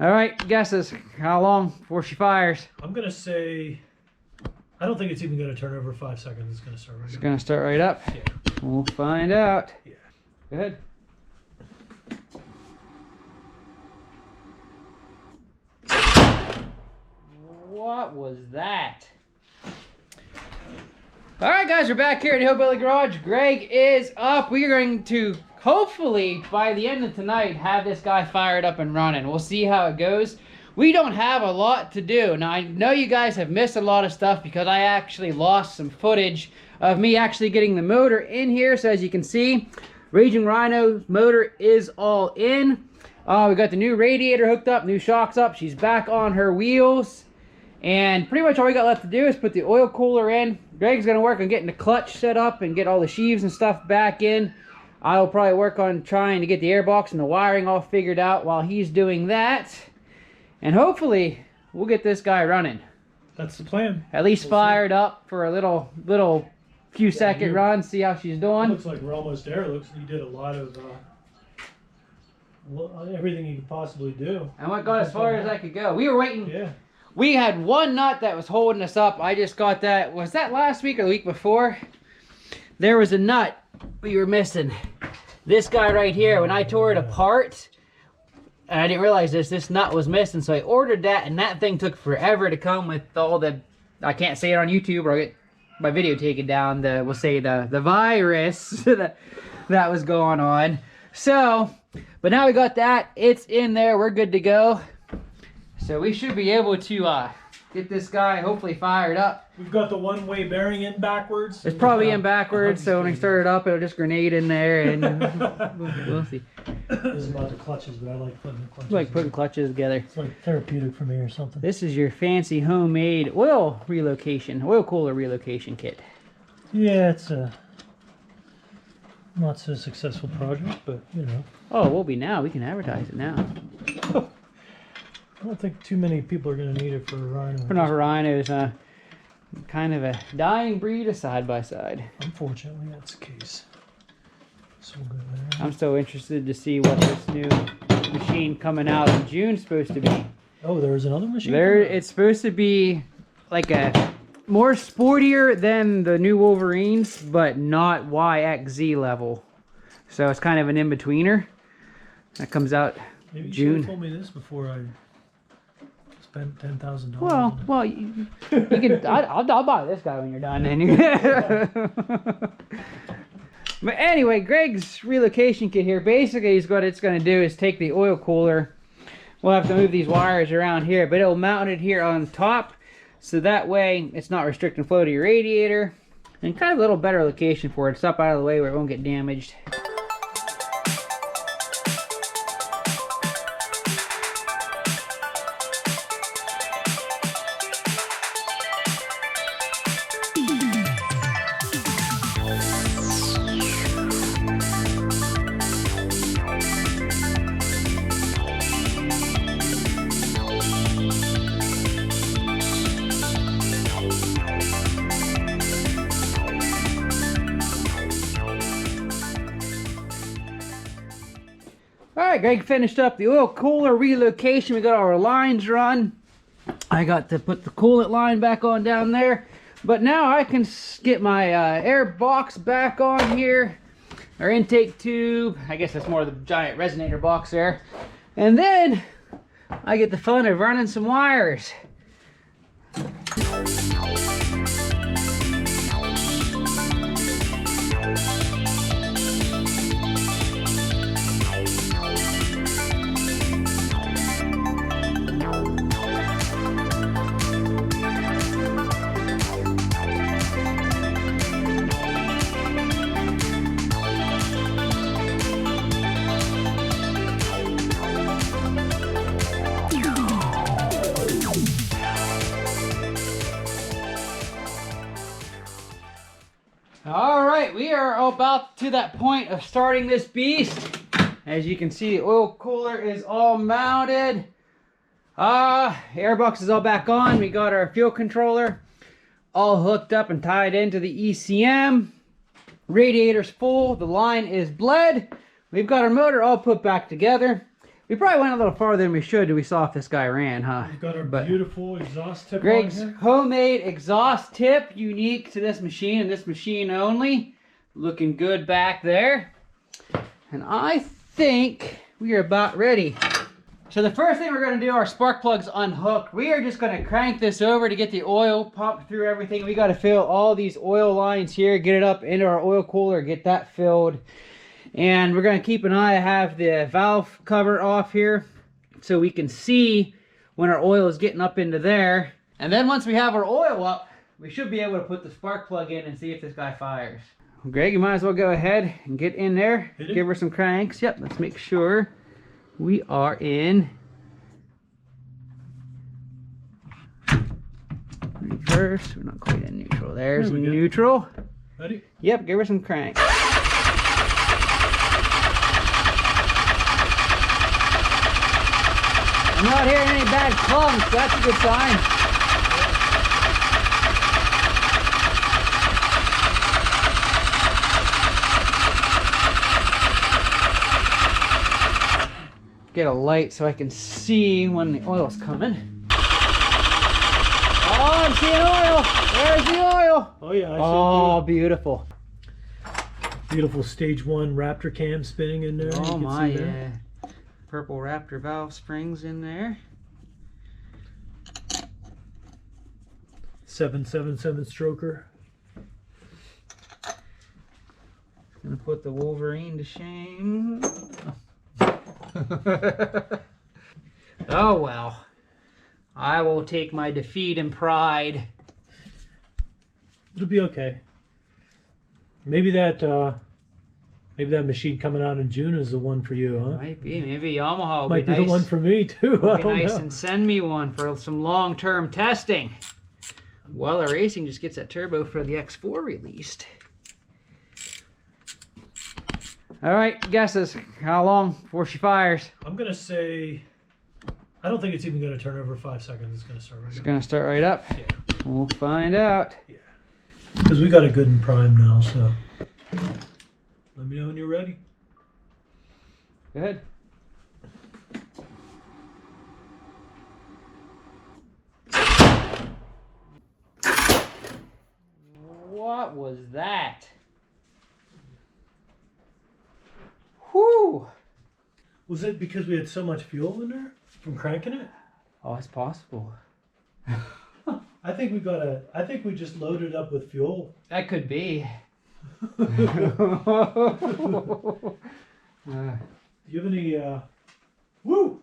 All right, guesses. How long before she fires? I'm gonna say, I don't think it's even gonna turn over 5 seconds. It's gonna start right It's up. gonna start right up. Yeah. We'll find out. Yeah. Go ahead. What was that? All right, guys, we're back here at the Hillbilly Garage. Greg is up. We are going to, hopefully, by the end of tonight, have this guy fired up and running. We'll see how it goes. We don't have a lot to do. Now, I know you guys have missed a lot of stuff because I actually lost some footage of me actually getting the motor in here. So as you can see, Raging Rhino motor is all in. We got the new radiator hooked up, new shocks up. She's back on her wheels. And pretty much all we got left to do is put the oil cooler in. Greg's going to work on getting the clutch set up and get all the sheaves and stuff back in. I'll probably work on trying to get the airbox and the wiring all figured out while he's doing that. And hopefully, we'll get this guy running. That's the plan. At least fired up for a little few second run, see how she's doing. Looks like we're almost there. Looks like you did a lot of everything you could possibly do. I went got as far as I could go. We were waiting. Yeah. We had one nut that was holding us up. I just got that. Was that last week or the week before? There was a nut we were missing. This guy right here, when I tore it apart, and I didn't realize this nut was missing, so I ordered that, and that thing took forever to come with all the, I can't say it on YouTube or I'll get my video taken down, we'll say the virus that was going on. So, but now we got that. It's in there. We're good to go. So we should be able to get this guy hopefully fired up. We've got the one-way bearing in backwards. It's probably in backwards, so when we start it up, it'll just grenade in there, and we'll see. This is about the clutches, but I like putting the clutches. I like putting clutches together. It's like therapeutic for me or something. This is your fancy homemade oil cooler relocation kit. Yeah, it's a not so successful project, but you know. Oh, it will be now. We can advertise it now. I don't think too many people are going to need it for a Rhino. For not Rhinos, kind of a dying breed of side-by-side. Unfortunately, that's the case. So we'll go there. I'm so interested to see what this new machine coming out in June is supposed to be. Oh, there's another machine? It's supposed to be like a more sportier than the new Wolverines, but not YXZ level. So it's kind of an in-betweener. That comes out Maybe June. You should have told me this before I spent $10,000. Well, you can. I'll buy this guy when you're done. And but anyway, Greg's relocation kit here. Basically, what it's going to do is take the oil cooler. We'll have to move these wires around here, but it'll mount it here on top, so that way it's not restricting flow to your radiator. And kind of a little better location for it. It's up out of the way where it won't get damaged. Alright, Greg finished up the oil cooler relocation. We got our lines run. I got to put the coolant line back on down there. But now I can get my air box back on here. Our intake tube. I guess that's more the giant resonator box there. And then I get the fun of running some wires. Alright, we are about to that point of starting this beast. As you can see, the oil cooler is all mounted. Airbox is all back on. We got our fuel controller all hooked up and tied into the ECM. Radiator's full. The line is bled. We've got our motor all put back together. We probably went a little farther than we should till we saw if this guy ran, huh? We've got our beautiful exhaust tip Greg's on here. homemade exhaust tip, unique to this machine and this machine only. Looking good back there. And I think we are about ready. So the first thing we're going to do, our spark plugs unhooked. We are just going to crank this over to get the oil pumped through everything. We got to fill all these oil lines here, get it up into our oil cooler, get that filled. And we're going to keep an eye, have the valve cover off here so we can see when our oil is getting up into there. And then once we have our oil up, we should be able to put the spark plug in and see if this guy fires. Greg, you might as well go ahead and get in there. Give her some cranks. Yep, let's make sure we are in reverse. We're not quite in neutral. There's neutral. Ready? Yep, give her some cranks. I'm not hearing any bad clunks. That's a good sign. Get a light so I can see when the oil's coming. Oh, I'm seeing oil. There's the oil. Oh yeah. Oh, beautiful. Beautiful stage 1 Raptor cam spinning in there. Oh my, yeah. Purple Raptor valve springs in there. 777 stroker. Gonna put the Wolverine to shame. Oh well. I will take my defeat in pride. It'll be okay. Maybe that machine coming out in June is the one for you, huh? Might be. Maybe Yamaha will Might be be nice. the one for me too. Will I be don't nice know. and send me one for some long-term testing. Well, our racing just gets that turbo for the X4 released. All right, guesses. How long before she fires? I'm gonna say, I don't think it's even gonna turn over 5 seconds. It's gonna start right It's now. gonna start right up. Yeah. We'll find out. Yeah. Because we got it good and prime now, so let me know when you're ready. Go ahead. What was that? Whew! Was it because we had so much fuel in there from cranking it? Oh, it's possible. I think we just loaded up with fuel. That could be. Do you have any, woo!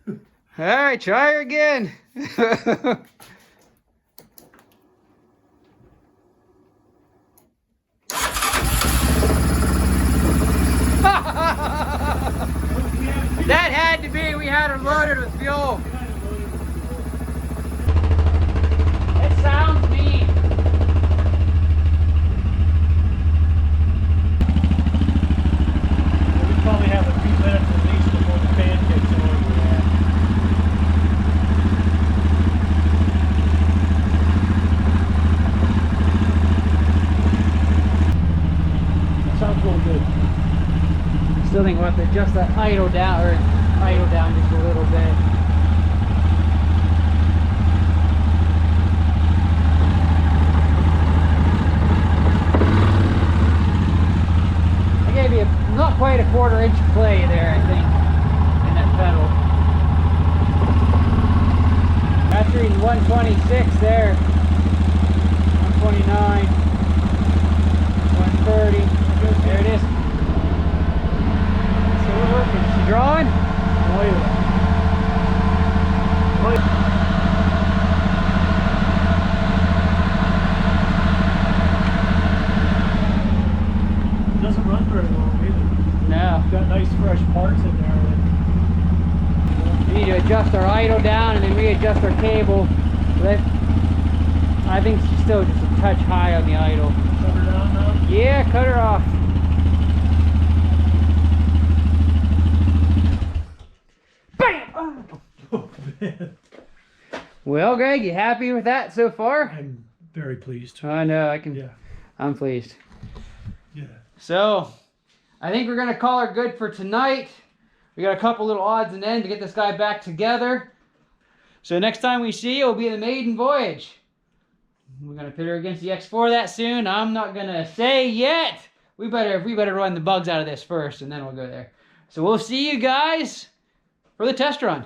All right, try her again. That had to be. We had her loaded with fuel. It sounds mean. We probably have a few minutes at least before the fan kicks on. That sounds real good. Still think we'll have to adjust that idle down, or idle down just a little bit. I gave you not quite a 1/4 inch play there, I think, in that pedal. That's reading 126 there. 129. 130. There it is. So we're working. Is she drawing? Oh yeah. It doesn't run very long either. No. Got nice fresh parts in there. We need to adjust our idle down and then readjust our cable. I think she's still just a touch high on the idle. Cut her down now. Yeah, cut her off. Bam! Oh man. Well, Greg, you happy with that so far? I'm very pleased. I know, I can. Yeah. I'm pleased. Yeah. So, I think we're gonna call her good for tonight. We got a couple little odds and ends to get this guy back together. So next time we see you, will be the maiden voyage. We're gonna pit her against the X4 that soon. I'm not gonna say yet. We better run the bugs out of this first, and then we'll go there. So we'll see you guys for the test run.